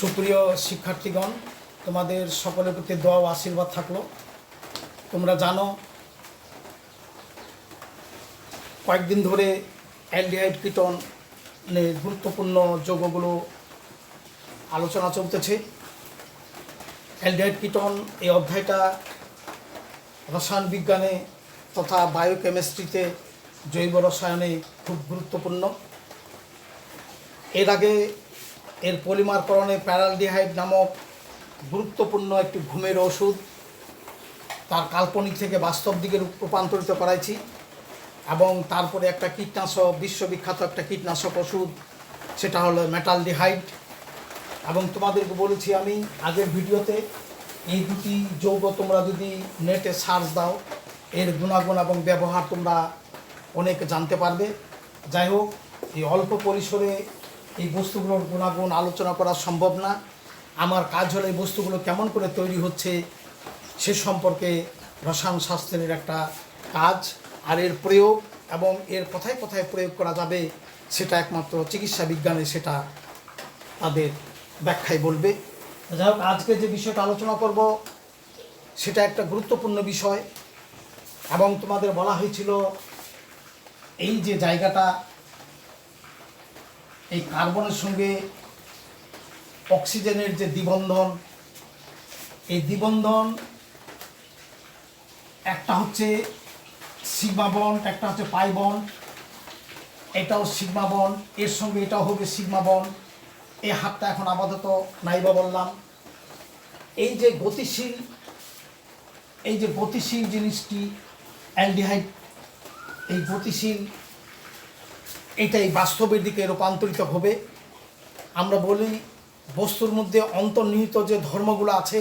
সুপ্রিয় শিক্ষার্থীগণ, তোমাদের সকলের প্রতি দোয়া ও আশীর্বাদ থাকলো। তোমরা জানো কয়েকদিন ধরে অ্যালডিহাইড কিটোনের গুরুত্বপূর্ণ যৌগগুলো আলোচনা চলতেছে। অ্যালডিহাইড কিটোন এই অধ্যায়টা রসায়ন বিজ্ঞানে তথা বায়োকেমিস্ট্রিতে জৈব রসায়নে খুব গুরুত্বপূর্ণ। এর আগে এর পলিমারকরণে প্যারালডিহাইড নামক গুরুত্বপূর্ণ একটি ঘুমের ওষুধ তার কাল্পনিক থেকে বাস্তব দিকে রূপান্তরিত করাইছি, এবং তারপরে একটা কীটনাশক, বিশ্ববিখ্যাত একটা কীটনাশক ওষুধ, সেটা হলো মেটালডিহাইড। এবং তোমাদেরকে বলেছি আমি আগের ভিডিওতে, এই দুটি যৌগ তোমরা যদি নেটে সার্চ দাও এর গুণাগুণ এবং ব্যবহার তোমরা অনেক জানতে পারবে। যাই হোক, এই অল্প পরিসরে এই বস্তুগুলোর গুণাগুণ আলোচনা করা সম্ভব না। আমার কাজ হলো এই বস্তুগুলো কেমন করে তৈরি হচ্ছে সে সম্পর্কে রসায়ন শাস্ত্রের একটা কাজ, আর এর প্রয়োগ এবং এর কোথায় কোথায় প্রয়োগ করা যাবে সেটা একমাত্র চিকিৎসা বিজ্ঞানে সেটা তাদের ব্যাখ্যায় বলবে। যাই হোক, আজকে যে বিষয়টা আলোচনা করব সেটা একটা গুরুত্বপূর্ণ বিষয়, এবং তোমাদের বলা হয়েছিল এই যে জায়গাটা, এই কার্বনের সঙ্গে অক্সিজেনের যে দ্বিবন্ধন, এই দ্বিবন্ধন একটা হচ্ছে সিগমা বন্ড, একটা হচ্ছে পাই বন্ড, এটাও সিগমা বন্ড, এর সঙ্গে এটাও হবে সিগমা বন্ড। এই হাতটা এখন আপাতত নাইবা বললাম। এই যে গতিশীল জিনিসটি অ্যালডিহাইড, এই গতিশীল এটাই বাস্তবের দিকে রূপান্তরিত হবে। আমরা বলি বস্তুর মধ্যে অন্তর্নিহিত যে ধর্মগুলো আছে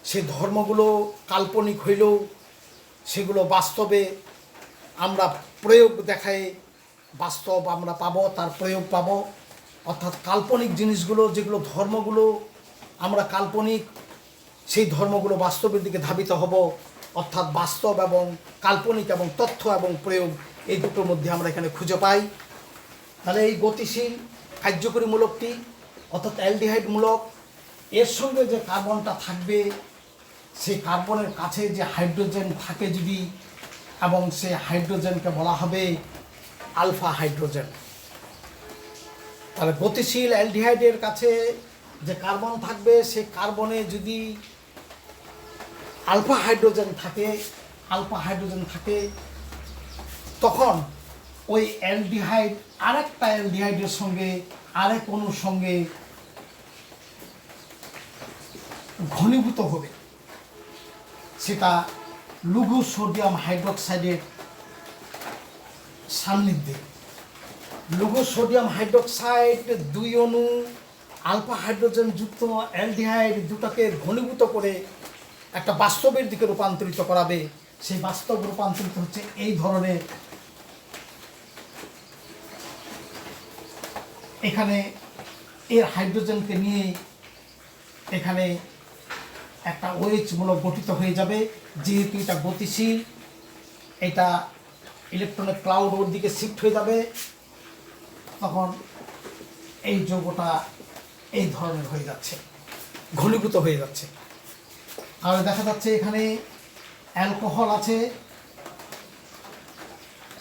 সেই ধর্মগুলো কাল্পনিক হইলেও সেগুলো বাস্তবে আমরা প্রয়োগ দেখায় বাস্তব আমরা পাবো, তার প্রয়োগ পাবো। অর্থাৎ কাল্পনিক জিনিসগুলো, যেগুলো ধর্মগুলো আমরা কাল্পনিক, সেই ধর্মগুলো বাস্তবের দিকে ধাবিত হব। অর্থাৎ বাস্তব এবং কাল্পনিক এবং তথ্য এবং প্রয়োগ এই দুটোর মধ্যে আমরা এখানে খুঁজে পাই। তাহলে এই গতিশীল কার্যকরীমূলকটি অর্থাৎ অ্যালডিহাইডমূলক, এর সঙ্গে যে কার্বনটা থাকবে সেই কার্বনের কাছে যে হাইড্রোজেন থাকে যদি, এবং সেই হাইড্রোজেনকে বলা হবে আলফা হাইড্রোজেন। তাহলে গতিশীল অ্যালডিহাইডের কাছে যে কার্বন থাকবে সেই কার্বনে যদি আলফা হাইড্রোজেন থাকে তখন ওই অ্যালডিহাইড আরেকটা অ্যালডিহাইডের সঙ্গে আরেক অণুর সঙ্গে ঘনীভূত হবে, সেটা লঘু সোডিয়াম হাইড্রোক্সাইডের সান্নিধ্যে। লঘু সোডিয়াম হাইড্রোক্সাইড দুই অণু আলফা হাইড্রোজেন যুক্ত অ্যালডিহাইড দুটাকে ঘনীভূত করে একটা বাস্তবের দিকে রূপান্তরিত করাবে। সেই বাস্তব রূপান্তরিত হচ্ছে এই ধরনের, এখানে এর হাইড্রোজেনকে নিয়ে এখানে একটা ওএইচ মূলক গঠিত হয়ে যাবে। যেহেতু এটা গতিশীল, এটা ইলেকট্রনের ক্লাউড ওর দিকে শিফট হয়ে যাবে, তখন এই যৌগটা এই ধরনের হয়ে যাচ্ছে, ঘনীভূত হয়ে যাচ্ছে। তাহলে দেখা যাচ্ছে এখানে অ্যালকোহল আছে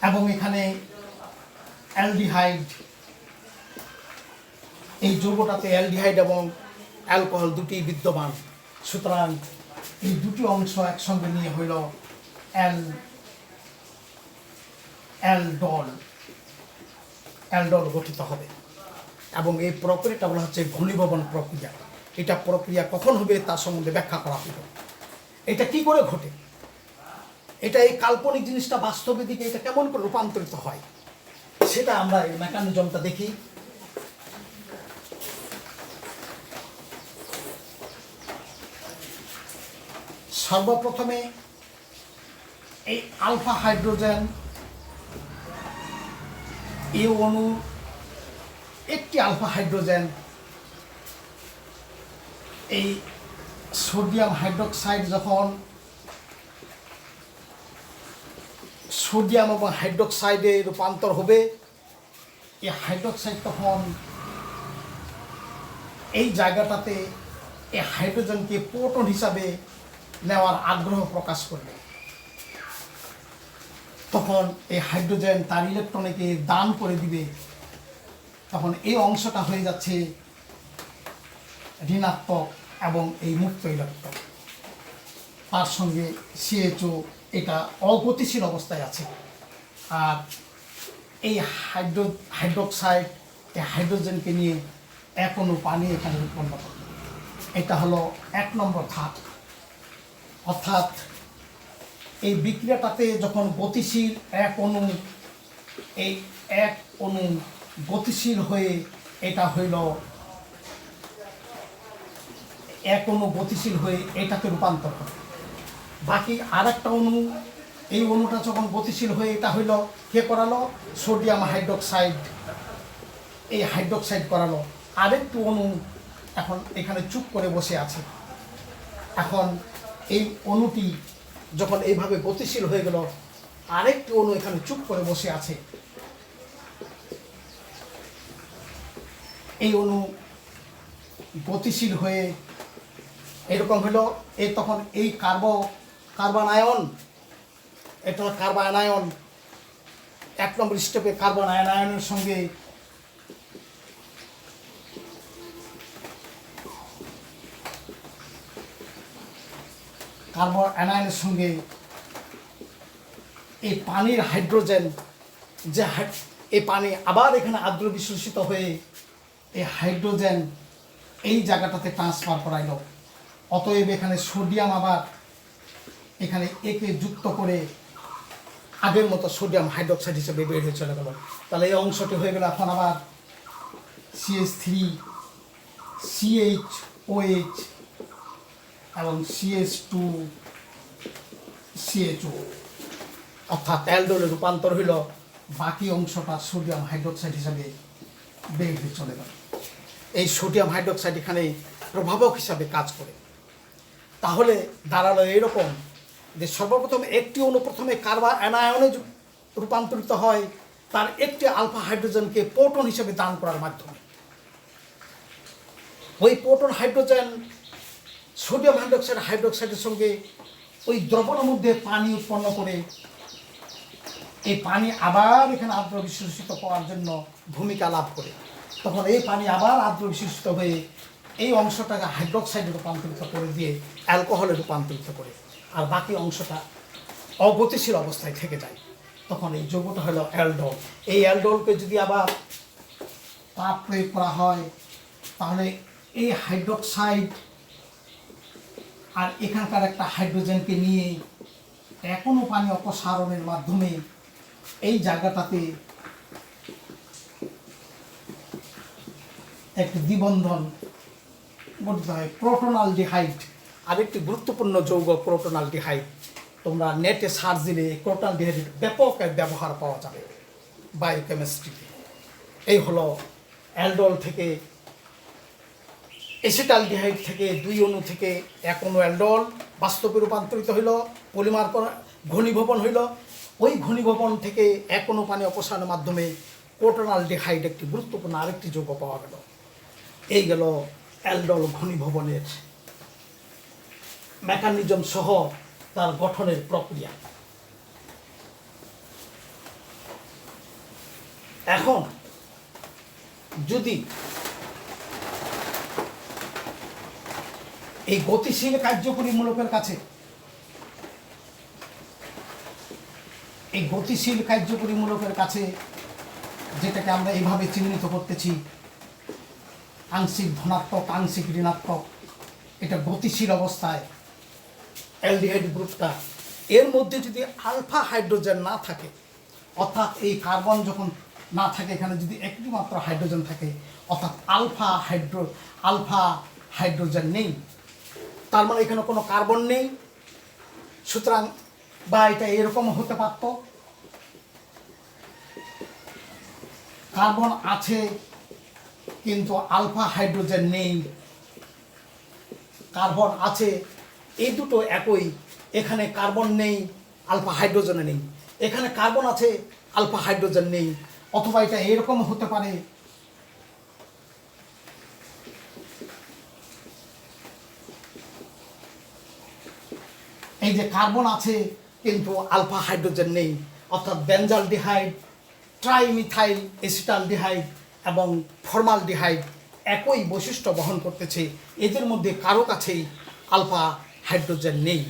এবং এখানে অ্যালডিহাইড। এই যৌগটাতে অ্যালডিহাইড এবং অ্যালকোহল দুটি বিদ্যমান, সুতরাং এই দুটি অংশ একসঙ্গে নিয়ে হইল অ্যালডল গঠিত হবে। এবং এই প্রক্রিয়াটা বলা হচ্ছে ঘনীভবন প্রক্রিয়া। এটা প্রক্রিয়া কখন হবে তার সম্বন্ধে ব্যাখ্যা করা হইল। এটা কি করে ঘটে, এটা এই কাল্পনিক জিনিসটা বাস্তবের দিকে এটা কেমন করে রূপান্তরিত হয়, সেটা আমরা এই মেকানিজমটা দেখি। সর্বপ্রথমে এই আলফা হাইড্রোজেন এই অণু, একটি আলফা হাইড্রোজেন এই সোডিয়াম হাইড্রোক্সাইড যখন সোডিয়াম এবং হাইড্রোক্সাইডে রূপান্তর হবে, এই হাইড্রোক্সাইড তখন এই জায়গাটাতে এই হাইড্রোজেনকে প্রোটন হিসাবে নেওয়ার আগ্রহ প্রকাশ করবে, তখন এই হাইড্রোজেন তার ইলেকট্রনকে দান করে দিবে। তখন এই অংশটা হয়ে যাচ্ছে ঋণাত্মক এবং এই মুক্ত ইলেকট্রন, তার সঙ্গে CHO এটা অগতিশীল অবস্থায় আছে। আর এই হাইড্রোক্সাইড এই হাইড্রোজেনকে নিয়ে এক অণু পানি এখানে উৎপন্ন করে। এটা হলো 1 নম্বর ধাপ। অর্থাৎ এই বিক্রিয়াটাতে যখন গতিশীল এক অণু, এই এক অণু গতিশীল হয়ে এটা হইল এক অণু গতিশীল হয়ে এটাতে রূপান্তর হয়। বাকি আর একটা অণু, এই অণুটা যখন গতিশীল হয়ে এটা হইল, কে করালো? সোডিয়াম হাইড্রোক্সাইড, এই হাইড্রোক্সাইড করালো। আরেকটু অণু এখন এখানে চুপ করে বসে আছে। এখন এই অণুটি যখন এইভাবে গতিশীল হয়ে গেল, আরেকটি অণু এখানে চুপ করে বসে আছে। এই অণু গতিশীল হয়ে এরকম হলো, এই তখন এই কার্বন আয়ন, এটা কার্বন আয়ন 1 নম্বর স্টেপে কার্বন আয়নের সঙ্গে কার্বন অ্যানায়নের সঙ্গে এই পানির হাইড্রোজেন, যে এই পানি আবার এখানে আর্দ্র বিশ্লেষিত হয়ে এই হাইড্রোজেন এই জায়গাটাতে ট্রান্সফার করাইল। অতএব এখানে সোডিয়াম আবার এখানে একে যুক্ত করে আগের মতো সোডিয়াম হাইড্রোক্সাইড হিসেবে বের হয়ে চলে গেল। তাহলে এই অংশটি হয়ে গেল এখন আবার CH3 CHOH এবং CH2 CHO, অর্থাৎ অ্যালডোলে রূপান্তর হইল। বাকি অংশটা সোডিয়াম হাইড্রোক্সাইড হিসাবে বের হয়ে চলে গেল। এই সোডিয়াম হাইড্রোক্সাইড এখানে প্রভাবক হিসাবে কাজ করে। তাহলে দাঁড়ালো এইরকম যে সর্বপ্রথম একটি অণু প্রথমে কার্বন অ্যানায়নে রূপান্তরিত হয়, তার একটি আলফা হাইড্রোজেনকে প্রোটন হিসেবে দান করার মাধ্যমে। ওই প্রোটন হাইড্রোজেন সোডিয়াম হাইড্রোক্সাইডের সঙ্গে ওই দ্রবণের মধ্যে পানি উৎপন্ন করে এই পানি আবার এখানে আর্দ্র বিশ্লেষিত করার জন্য ভূমিকা লাভ করে। তখন এই পানি আবার আর্দ্র বিশ্লেষিত হয়ে এই অংশটাকে হাইড্রোক্সাইডে রূপান্তরিত করে দিয়ে অ্যালকোহলে রূপান্তরিত করে, আর বাকি অংশটা অগতিশীল অবস্থায় থেকে যায়। তখন এই যৌগটা হলো অ্যালডোল। এই অ্যালডোলকে যদি আবার তাপ প্রয়োগ করা হয়, তাহলে এই হাইড্রোক্সাইড আর এখানকার একটা হাইড্রোজেনকে নিয়ে এখনও পানি অপসারণের মাধ্যমে এই জায়গাটাতে একটি দ্বিবন্ধন গঠিত হয়, প্রোটোনালডিহাইড। আরেকটি গুরুত্বপূর্ণ যৌগ প্রোটোনালডিহাইড। তোমরা নেটে সার্চ দিলে প্রোটোনালডিহাইডের ব্যাপক ব্যবহার পাওয়া যাবে বায়োকেমিস্ট্রিতে। এই হলো অ্যালডোল থেকে, এসিটালডিহাইড থেকে 2 অণু থেকে 1 অণু অ্যালডোল বাস্তবে রূপান্তরিত হইল, পলিমার ঘনীভবন হইল। ওই ঘনীভবন থেকে 1 অণু পানি অপসারণের মাধ্যমে প্রোটোনালডিহাইড একটি গুরুত্বপূর্ণ আরেকটি যৌগ পাওয়া গেল। এই গেল অ্যালডোল ঘনীভবনের মেকানিজম সহ তার গঠনের প্রক্রিয়া। এখন যদি এই গতিশীল কার্যকরী মূলকের কাছে, এই গতিশীল কার্যকরী মূলকের কাছে যেটাকে আমরা এইভাবে চিহ্নিত করতেছি আংশিক ধনাত্মক আংশিক ঋণাত্মক, এটা গতিশীল অবস্থায় অ্যালডিহাইড গ্রুপটা, এর মধ্যে যদি আলফা হাইড্রোজেন না থাকে, অর্থাৎ এই কার্বন যখন না থাকে, এখানে যদি একটি মাত্র হাইড্রোজেন থাকে, অর্থাৎ আলফা হাইড্রোজেন নেই, তার মানে এখানে কোনো কার্বন নেই। সুতরাং বা এটা এরকম হতে পারত, কার্বন আছে কিন্তু আলফা হাইড্রোজেন নেই, কার্বন আছে, এই দুটো একই। এখানে কার্বন নেই, আলফা হাইড্রোজেন নেই, এখানে কার্বন আছে, আলফা হাইড্রোজেন নেই। অথবা এটা এরকম হতে পারে, এই যে কার্বন আছে কিন্তু আলফা হাইড্রোজেন নেই, অর্থাৎ বেঞ্জালডিহাইড, ট্রাইমিথাইল এসিটালডিহাইড এবং ফর্মালডিহাইড একই বৈশিষ্ট্য বহন করতেছে, এদের মধ্যে কারো কাছেই আলফা হাইড্রোজেন নেই।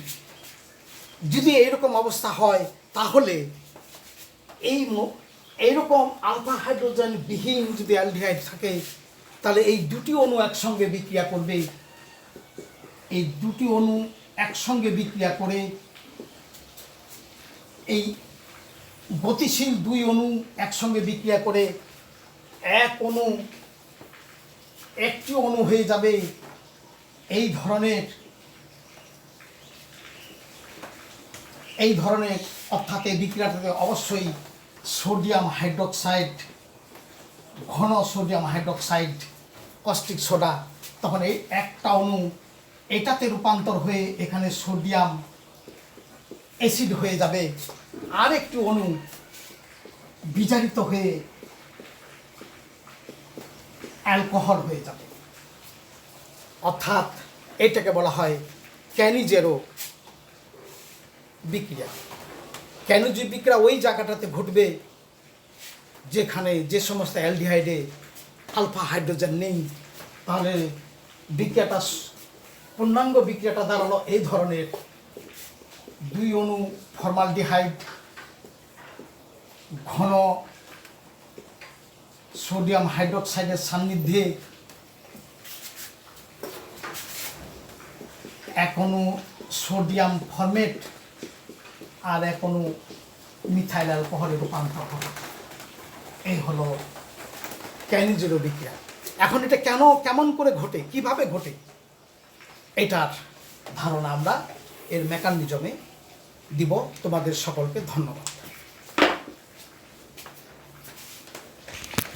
যদি এইরকম অবস্থা হয় তাহলে এইরকম আলফা হাইড্রোজেন বিহীন যদি অ্যালডিহাইড থাকে তাহলে এই দুটি অণু একসঙ্গে বিক্রিয়া করবে। এই দুটি অণু একসঙ্গে বিক্রিয়া করে এই গতিশীল দুই অণু একসঙ্গে বিক্রিয়া করে একটি অণু হয়ে যাবে এই ধরনের অর্থাৎ এই বিক্রিয়াটাতে অবশ্যই সোডিয়াম হাইড্রোক্সাইড, ঘন সোডিয়াম হাইড্রোক্সাইড, কস্টিক সোডা, তখন এই একটা অণু এটাতে রূপান্তর হয়ে এখানে সোডিয়াম অ্যাসিড হয়ে যাবে, আর একটি অণু বিজারিত হয়ে অ্যালকোহল হয়ে যাবে। অর্থাৎ এটাকে বলা হয় ক্যানিজেরো বিক্রিয়া। ক্যানিজেরো বিক্রিয়া ওই জায়গাটাতে ঘটবে যেখানে যে সমস্ত অ্যালডিহাইডে আলফা হাইড্রোজেন নেই। তাহলে বিক্রিয়াটা, পূর্ণাঙ্গ বিক্রিয়াটা দাঁড়ালো এই ধরনের: দুই অণু ফর্মালডিহাইড ঘন সোডিয়াম হাইড্রোক্সাইডের সান্নিধ্যে এক অণু সোডিয়াম ফরমেট আর এক অণু মিথাইল অ্যালকোহলে রূপান্তর হবে। এই হলো ক্যানিজেরো বিক্রিয়া। এখন এটা কেমন করে ঘটে, কিভাবে ঘটে, এটার ধারণা আমরা এর মেকানিজমে দিব। তোমাদের সকলকে ধন্যবাদ।